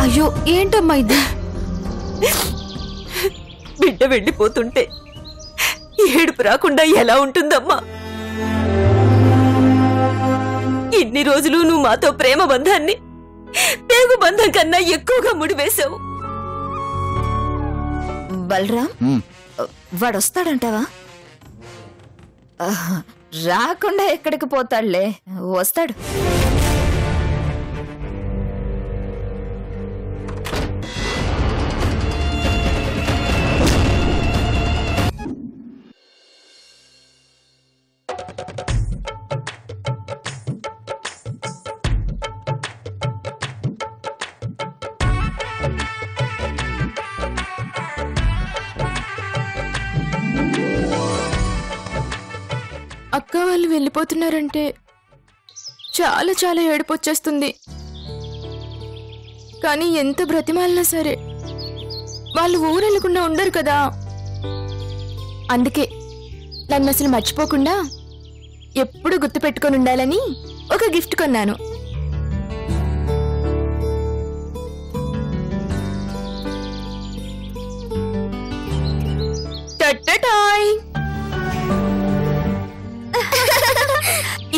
అయ్యో ఏంటమ్మా ఇది? బిడ్డ వెళ్ళిపోతుంటే ఏడుపు రాకుండా ఎలా ఉంటుందమ్మా? ఇన్ని రోజులు నువ్వు మాతో ప్రేమ బంధాన్ని పేగు బంధం కన్నా ఎక్కువగా ముడివేశావు. బలరాం, వాడొస్తాడంటావా? రాకుండా ఎక్కడికి పోతాడులే, వస్తాడు. అక్క వాళ్ళు వెళ్ళిపోతున్నారంటే చాలా చాలా ఏడుపు వచ్చేస్తుంది. కానీ ఎంత బ్రతిమాలినా సరే వాళ్ళు ఊరెళ్ళకుండా ఉండరు కదా. అందుకే నన్ను అసలు మర్చిపోకుండా ఎప్పుడు గుర్తు పెట్టుకొని ఉండాలని ఒక గిఫ్ట్ కొన్నాను. టట్టటాయ్.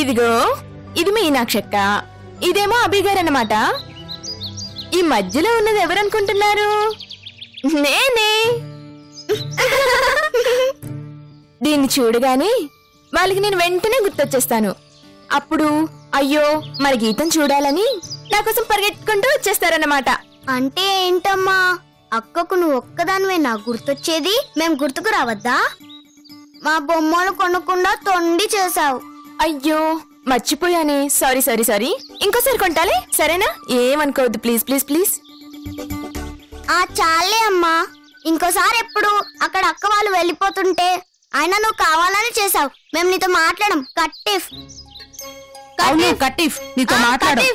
ఇదిగో, ఇది మీనాక్షక్క, ఇదేమో అభిగారు అన్నమాట. ఈ మధ్యలో ఉన్నది ఎవరనుకుంటున్నారు? నేనే. దీన్ని చూడగానే వాళ్ళకి నేను వెంటనే గుర్తొచ్చేస్తాను. అప్పుడు అయ్యో మరి గీతం చూడాలని నా కోసం పరిగెట్టుకుంటూ వచ్చేస్తారన్నమాట. అంటే ఏంటమ్మా, అక్కకు నువ్వు ఒక్కదానివే నాకు గుర్తొచ్చేది? మేం గుర్తుకు రావద్దా? మా బొమ్మలు కొనకుండా తొండి చేసావు. అయ్యో మర్చిపోయానే, సారీ సారీ సారీ. ఇంకోసారి కొంటాలే, సరేనా? ఏమనుకోవద్దు, ప్లీజ్ ప్లీజ్ ప్లీజ్. చాలే అమ్మా, ఇంకోసారి ఎప్పుడు అక్కడ అక్క వాళ్ళు వెళ్ళిపోతుంటే అయినా నువ్వు కావాలని చేసావు. మేము నీతో మాట్లాడం. కట్టిఫ్ కట్టిఫ్ నీతో మాట్లాడు.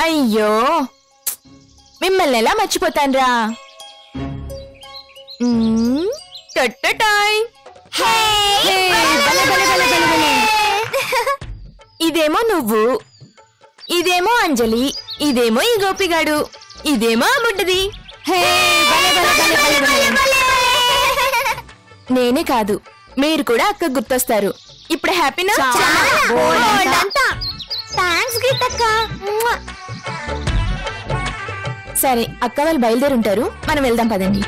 అయ్యో మిమ్మల్ని ఎలా మర్చిపోతాన్రా. టట్టటాయ్. ఇదేమో నువ్వు, ఇదేమో అంజలి, ఇదేమో ఈ గోపిగాడు, ఇదేమో ఆ బుడ్డది. నేనే కాదు, మీరు కూడా అక్క గుర్తొస్తారు. ఇప్పుడు హ్యాపీనా? సరే, అక్క వాళ్ళు బయలుదేరుంటారు, మనం వెళ్దాం పదండి.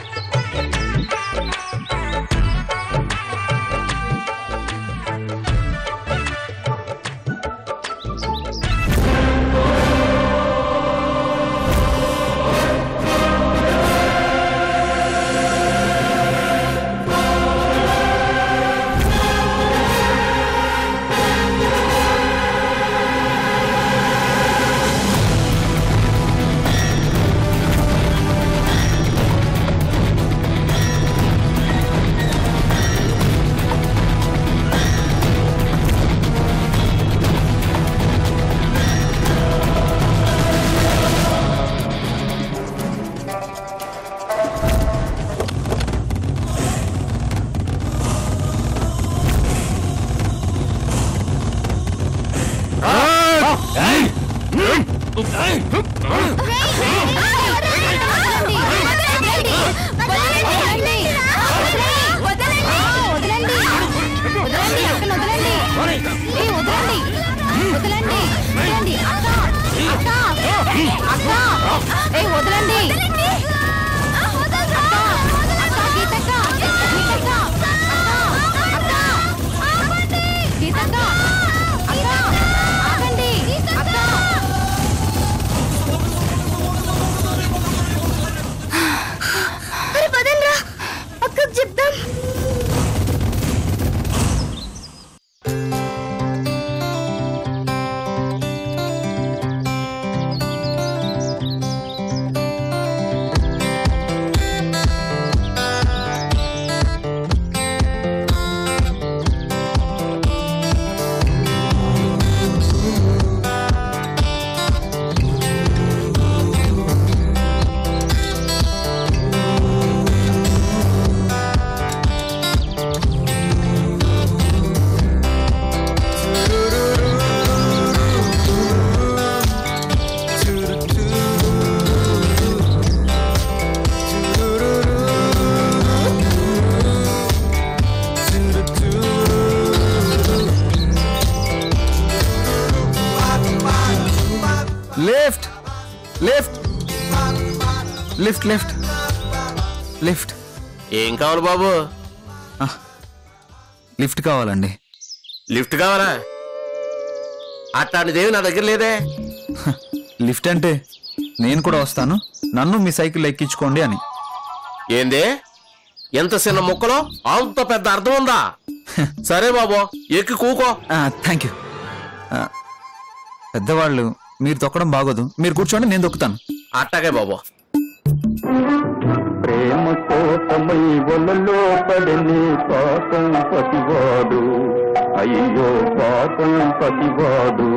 Lift lift lift lift lift. ఏం కావాలి బాబు? లిఫ్ట్ కావాలండి. లిఫ్ట్ కావాలా? అట్లాంటిదేవి నా దగ్గర లేదే. లిఫ్ట్ అంటే నేను కూడా వస్తాను, నన్ను మీ సైకిల్ ఎక్కించుకోండి అని. ఏందే ఎంత చిన్న ముక్కలో అంత పెద్ద అర్థం ఉందా? సరే బాబు ఎక్కి కూకో. Thank you. పెద్దవాళ్ళు మీరు తొక్కడం బాగోదు, మీరు కూర్చోండి, నేను తొక్కుతాను. అట్టాగే బాబు. ప్రేమ కోసమై వలలో పడని పాపం పతివాడు, అయ్యో పాపం పతివాడు.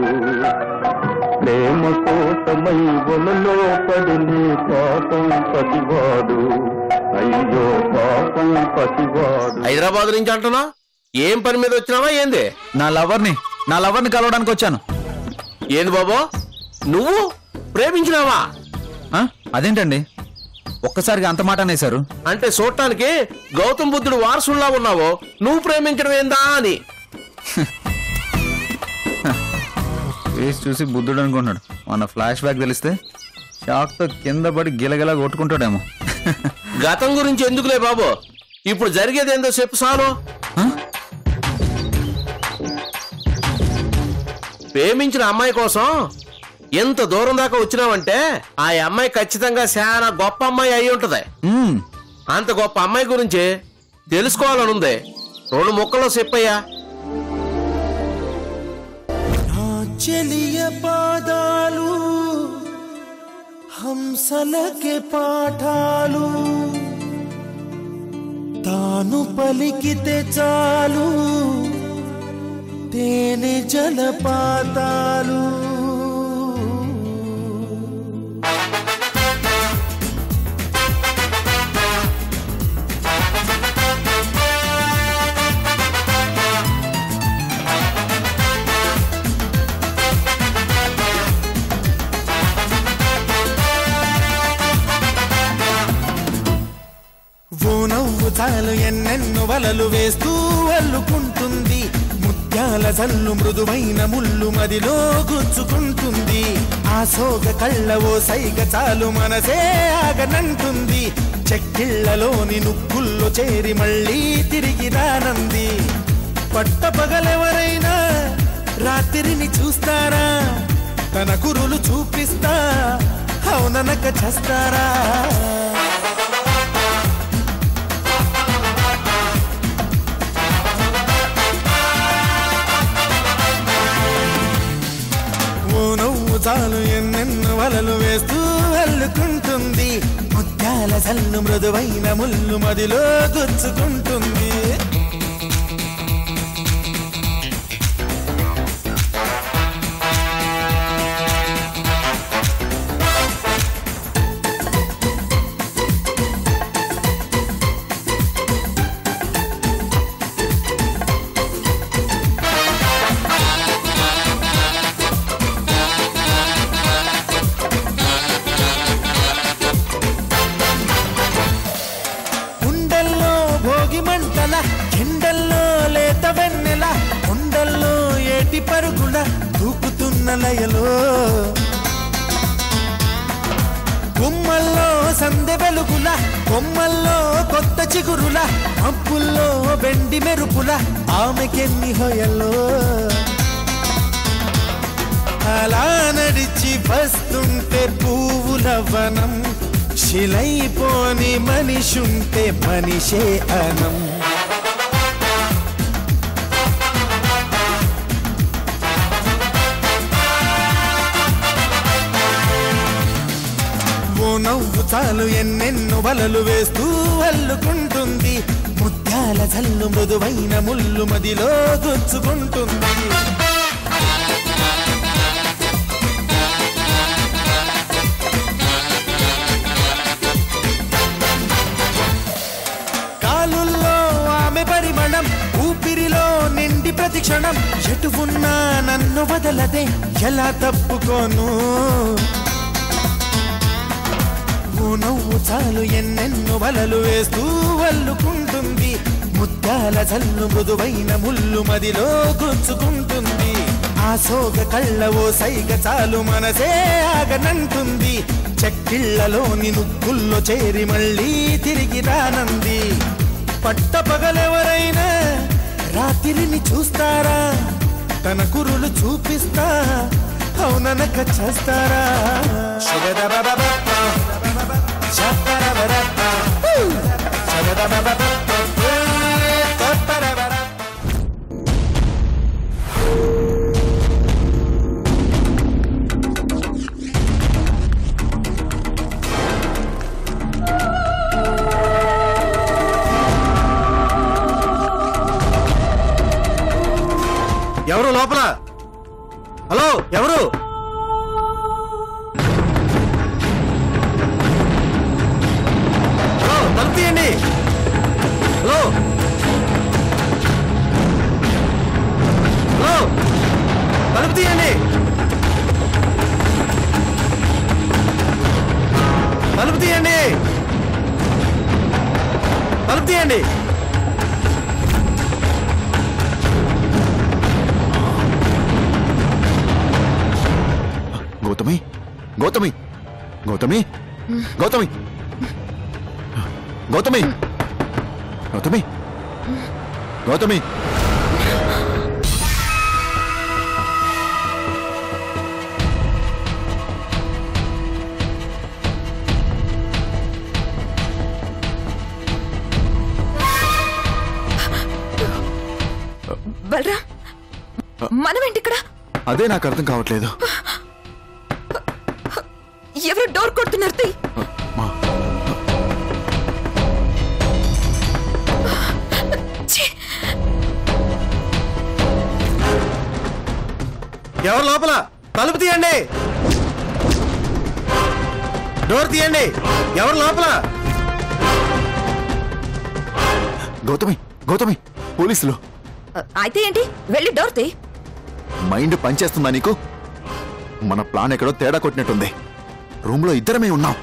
ప్రేమ కోసమై వలలో పడని పాపం పతివాడు, అయ్యో పాపం పతివాడు. హైదరాబాద్ నుంచి అంటున్నా, ఏం పని మీద వచ్చినావా ఏంది? నా లవర్ని కలవడానికి వచ్చాను. ఏంది బాబు నువ్వు ప్రేమించినావా? అదేంటండి ఒక్కసారిగా అంత మాట అనేశారు? అంటే చూడటానికి గౌతమ్ బుద్ధుడు వారసుల్లా ఉన్నావో, నువ్వు ప్రేమించడం ఏందా అని. ఫేస్ చూసి బుద్ధుడు అనుకుంటున్నాడు, మన ఫ్లాష్ బ్యాక్ తెలిస్తే షాక్ తో కింద పడి గిలగిలా కొట్టుకుంటాడేమో. గతం గురించి ఎందుకులే బాబు, ఇప్పుడు జరిగేది ఏందో చెప్పు చాలు. ప్రేమించిన అమ్మాయి కోసం ఎంత దూరం దాకా వచ్చినావంటే ఆ అమ్మాయి ఖచ్చితంగా చాలా గొప్ప అమ్మాయి అయి ఉంటది. అంత గొప్ప అమ్మాయి గురించి తెలుసుకోవాలనుంది. 2 ముక్కల్లో చెప్పయ్యా. చెలియ పాదాలు హంసలకే పాఠాలు, తాను పలికితే చాలు తేనె జలపాతాలు. చాలు ఎన్నెన్నో వలలు వేస్తూ అల్లుకుంటుంది, ముత్యాల జల్లు మృదువైన ముళ్ళు మదిలో గుచ్చుకుంటుంది. ఆ సోగ కళ్ళవో సైగ చాలు మనసే ఆగనంటుంది, చెక్కిళ్లలోని నుక్కుల్లో చేరి మళ్ళీ తిరిగి రానంది. పట్టపగలెవరైనా రాత్రిని చూస్తారా, తన కురులు చూపిస్తా అవుననక చేస్తారా. చాలు ఎన్నెన్నో వలలు వేస్తూ అల్లుకుంటుంది, ముత్యాల జల్లు మృదువైన ముళ్ళు మదిలో గుచ్చుకుంటుంది. ఎండల్లో లేత వెన్నెల, కొండల్లో ఏటి పరుగుల దూకుతున్న లయలో, గుమ్మల్లో సందె వెలుగుల, కొమ్మల్లో కొత్త చిగురుల, మబ్బుల్లో వెండి మెరుపుల ఆమెకెన్ని హొయల్లో. అలా నడిచి వస్తుంటే పువ్వుల వనం, శిలైపోని మనిషుంటే మనిషే అనం. నవ్వు చాలు ఎన్నెన్నో వలలు వేస్తూ అల్లుకుంటుంది, ముత్యాల జల్లు మృదువైన ముళ్ళు మదిలో గుచ్చుకుంటుంది. కాలుల్లో ఆమె పరిమళం, ఊపిరిలో నిండి ప్రతిక్షణం, ఎటు ఉన్నా నన్ను వదలదే ఎలా తప్పుకోను. నవ్వు చాలు ఎన్నెన్నో వలలు వేస్తూ అల్లుకుంటుంది, ముత్యాల జల్లు మృదువైన ముళ్ళు మదిలో గుచ్చుకుంటుంది. ఆ సోగ కళ్ళవో సైగ చాలు మనసే ఆగనంటుంది చెక్కిళ్లలోని నుక్కుల్లో చేరి మళ్ళీ తిరిగి రానంది పట్ట పగలెవరైనా రాత్రిని చూస్తారా తన కురులు చూపిస్తా అవుననక చేస్తారా ఎవరు లోపల? హలో, ఎవరు? హలో, తలుపు తీయండి. హలో హలో, తలుపు తీయండి. తలుపు తీయండి. తలుపు తీయండి. గౌతమి గౌతమి గౌతమి గౌతమి గౌతమి గౌతమి గౌతమి బలరాం మనమేంటి ఇక్కడ? అదే నాకు అర్థం కావట్లేదు. ఎవరు డోర్ కొడుతున్నారు? ఎవరు లోపల? తలుపు తీయండి. డోర్ తీయండి. ఎవరు లోపల? గౌతమి గౌతమి పోలీసులు. అయితే ఏంటి? వెళ్ళి డోర్ తీ. మైండ్ పనిచేస్తుందా నీకు? మన ప్లాన్ ఎక్కడో తేడా కొట్టినట్టుంది. రూమ్ లో ఇద్దరమే ఉన్నాం.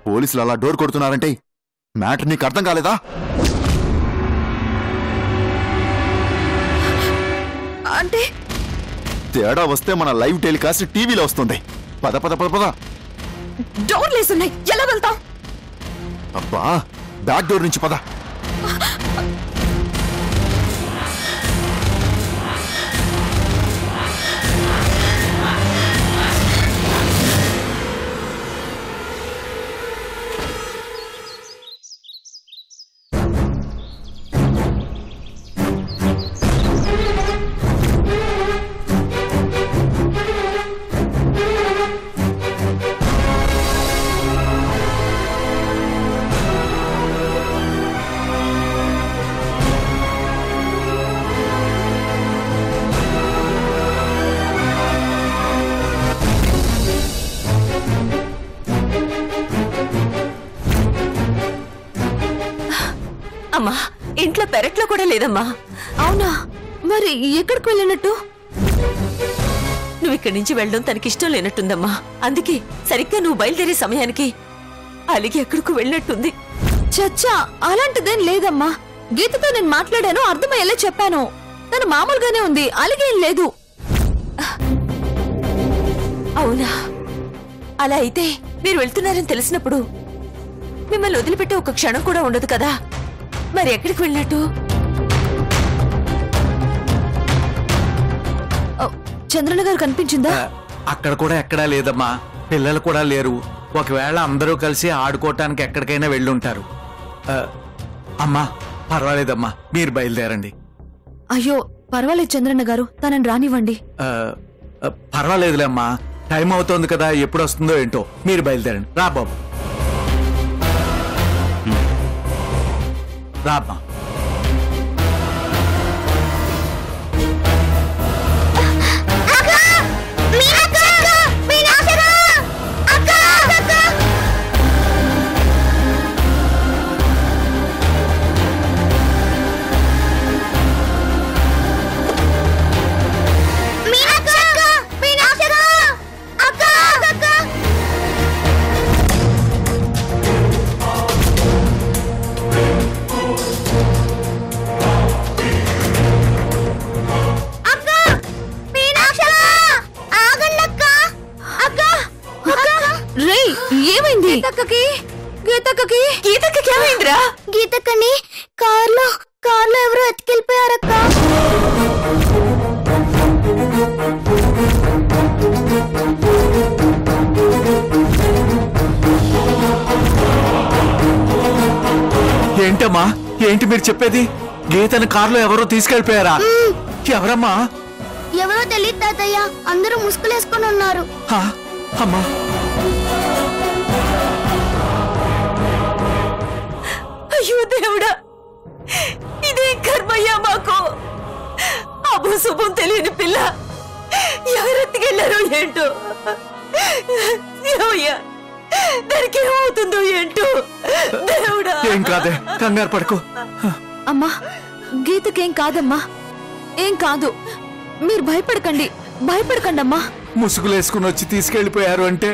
పోలీసులు అలా డోర్ కొడుతున్నారంటే మ్యాటర్ నీకు అర్థం కాలేదా? అంటే తేడా వస్తే మన లైవ్ టెలికాస్ట్ టీవీలో వస్తుంది. పద పద పద పద. డోర్ లేసున్నాయి, ఎలా వెళ్తాం? అబ్బా, బ్యాక్ డోర్ నుంచి పద. అమ్మా, ఇంట్లో పెరట్లో కూడా లేదమ్మా. అవునా? మరి ఎక్కడికి వెళ్ళినట్టు? నువ్వు ఇక్కడి నుంచి వెళ్ళడం తనకిష్టం లేనట్టుందమ్మా. అందుకే సరిగ్గా నువ్వు బయలుదేరే సమయానికి అలిగి ఎక్కడికి వెళ్ళినట్టుంది. చచ్చా, అలాంటిదేం లేదమ్మా. గీతతో నేను మాట్లాడాను, అర్థమయ్యేలా చెప్పాను. తను మామూలుగానే ఉంది, అలిగేం లేదు. అవునా? అలా అయితే మీరు వెళ్తున్నారని తెలిసినప్పుడు మిమ్మల్ని వదిలిపెట్టి ఒక క్షణం కూడా ఉండదు కదా. మరి ఎక్కడికి వెళ్ళినట్టు? చంద్రన్న గారు కనిపించిందా? అక్కడ కూడా ఎక్కడా లేదమ్మా. పిల్లలు కూడా లేరు. ఒకవేళ అందరూ కలిసి ఆడుకోవటానికి ఎక్కడికైనా వెళ్ళుంటారు. అమ్మా, పర్వాలేదమ్మా, మీరు బయలుదేరండి. అయ్యో పర్వాలేదు చంద్రన్న గారు, తనని రానివ్వండి. పర్వాలేదులే అమ్మా, టైం అవుతోంది కదా, ఎప్పుడు వస్తుందో ఏంటో. మీరు బయలుదేరండి. రా బాబు, రామ్మా. రే ఏమైంది? గీతక్కకి గీతక్కకి ఏమైందిరా? గీతక్కని కార్లో ఎవరో ఎత్తుకెళ్ళిపోయారక్క. ఏంటమ్మా ఏంటి మీరు చెప్పేది? గీతను కారులో ఎవరో తీసుకెళ్లిపోయారా? ఎవరమ్మా? ఎవరో తెలియదు తాతయ్య, అందరూ ముసుగులేసుకొని ఉన్నారు. అమ్మా అయ్యో దేవుడా, ఇదే కర్మయ్యా మాకు. అభుశుభం తెలియని పిల్ల ఎవరెత్తికెళ్ళారో ఏంటో. ఏమయ్యా, దానికి ఏమవుతుందో ఏంటో దేవుడా. ఏం కాదే, కంగారు పడుకో. అమ్మా గీతకేం కాదమ్మా, ఏం కాదు. మీరు భయపడకండి అమ్మా. ముసుగులేసుకుని వచ్చి తీసుకెళ్లిపోయారు అంటే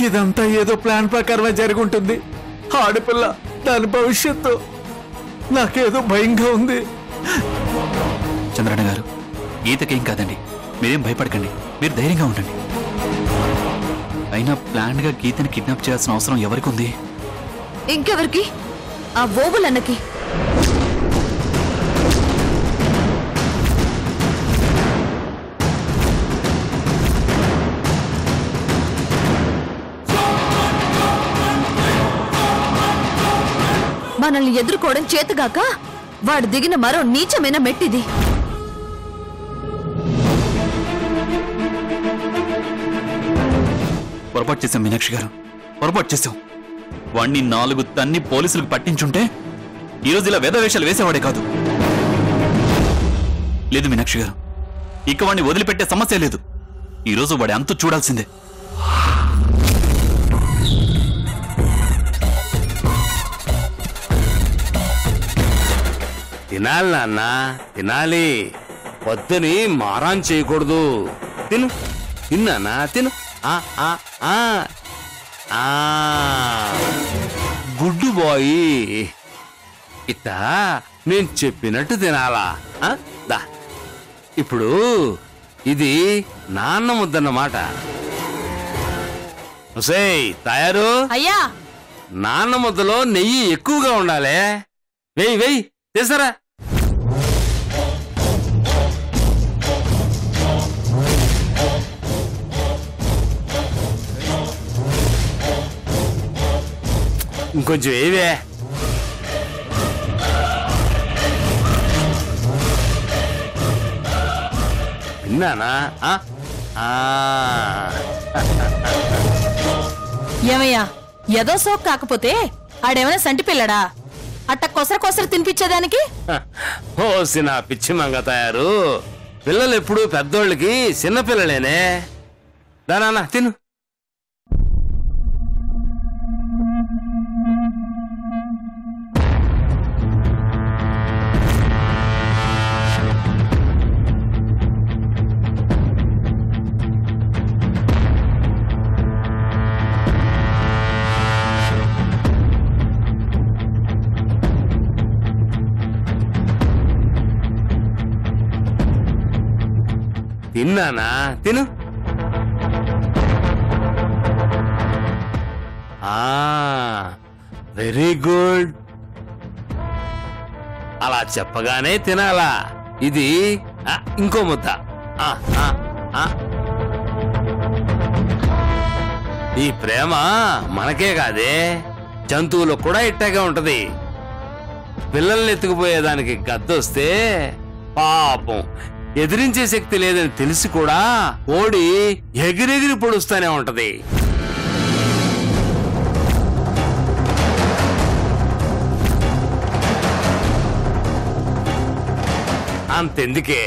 ఇదంతా ఏదో ప్లాన్ ప్రకారమే జరుగుంటుంది. ఆడపిల్ల, దాని భవిష్యత్తు నాకేదో భయంగా ఉంది. చంద్రన్న గారు, గీతకేం కాదండి, మీరేం భయపడకండి, మీరు ధైర్యంగా ఉండండి. అయినా ప్లాన్ గా గీతని కిడ్నాప్ చేయాల్సిన అవసరం ఎవరికి ఉంది? ఇంకెవరికి? ఆ ఓబులన్నకి. మనల్ని ఎదుర్కోవడం చేతగాక వాడు దిగిన మరో నీచమైన మెట్టిది. పొరపాటు చేశాం మీనాక్షి గారు, పొరపాటు చేశాం. వాణ్ణి 4 తన్ని పోలీసులకు పట్టించుంటే ఈరోజు ఇలా వేధవేషాలు వేసేవాడే కాదు. లేదు మీనాక్షి గారు, ఇక వాణ్ణి వదిలిపెట్టే సమస్య లేదు. ఈరోజు వాడి అంతు చూడాల్సిందే. తినాలి నాన్న, తినాలి. పొద్దుని మారాన్ చేయకూడదు. తిను తిన్నానా, తిను. గుడ్డు బాయ్. ఇట్ట నేను చెప్పినట్టు తినాలా? దా, ఇప్పుడు ఇది నాన్న ముద్దన్నమాట. తయారు అయ్యా. నాన్న ముద్దలో నెయ్యి ఎక్కువగా ఉండాలి. వెయ్యి తీసారా? ఇంకొంచెం ఏవే. విన్నానా? ఏమయ్యా, ఏదో సోక్ కాకపోతే ఆడేమైనా సంటి పిల్లడా? అట్ట కొసర తినిపించేదానికి? ఓసిన పిచ్చి మంగ తయారు. పిల్లలు ఎప్పుడు పెద్దోళ్ళకి చిన్నపిల్లలేనే. దానా తిను. తిన్నానా, తిను. Very good. అలా చెప్పగానే తినాలా. ఇది ఇంకో ముద్ద. ఈ ప్రేమ మనకే కాదే, జంతువులకు కూడా ఇట్టాగే ఉంటది. పిల్లల్ని ఎత్తుకుపోయేదానికి గద్దొస్తే పాపం ఎదిరించే శక్తి లేదని తెలిసి కూడా ఓడి ఎగిరెగిరి పొడుస్తూనే ఉంటది. అంతెందుకే,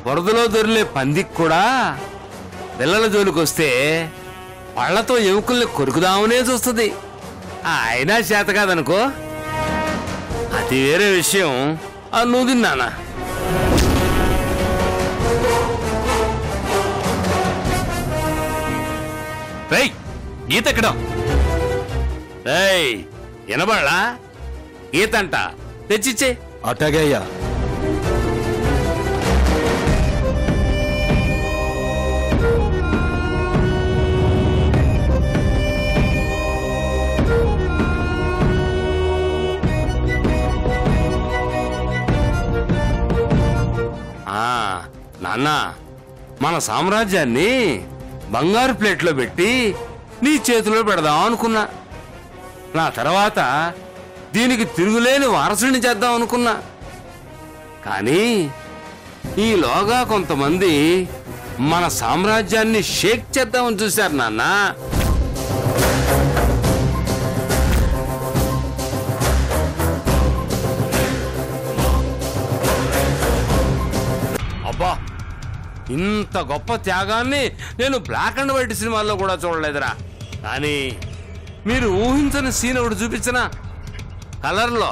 వరదలో దొరిలే పందికి కూడా పిల్లల జోలికొస్తే పళ్లతో ఎముకల్ని కొరుకుదామనే చూస్తుంది. అయినా చేత కాదనుకో, అది వేరే విషయం. నువ్వు తిన్నానా? గీత ఎక్కడ? వినబడలా? గీతంట తెచ్చిచ్చే. అట్టగే అయ్యా. నాన్న మన సామ్రాజ్యాన్ని బంగారు ప్లేట్లో పెట్టి నీ చేతిలో పెడదాం అనుకున్నా. నా తర్వాత దీనికి తిరుగులేని వారసుని చేద్దాం అనుకున్నా. కానీ ఈలోగా కొంతమంది మన సామ్రాజ్యాన్ని షేక్ చేద్దామని చూశారు నాన్న. అబ్బా, ఇంత గొప్ప త్యాగాన్ని నేను బ్లాక్ అండ్ వైట్ సినిమాల్లో కూడా చూడలేదురా. కానీ మీరు ఊహించని సీన్ ఒకటి చూపించిన కలర్లో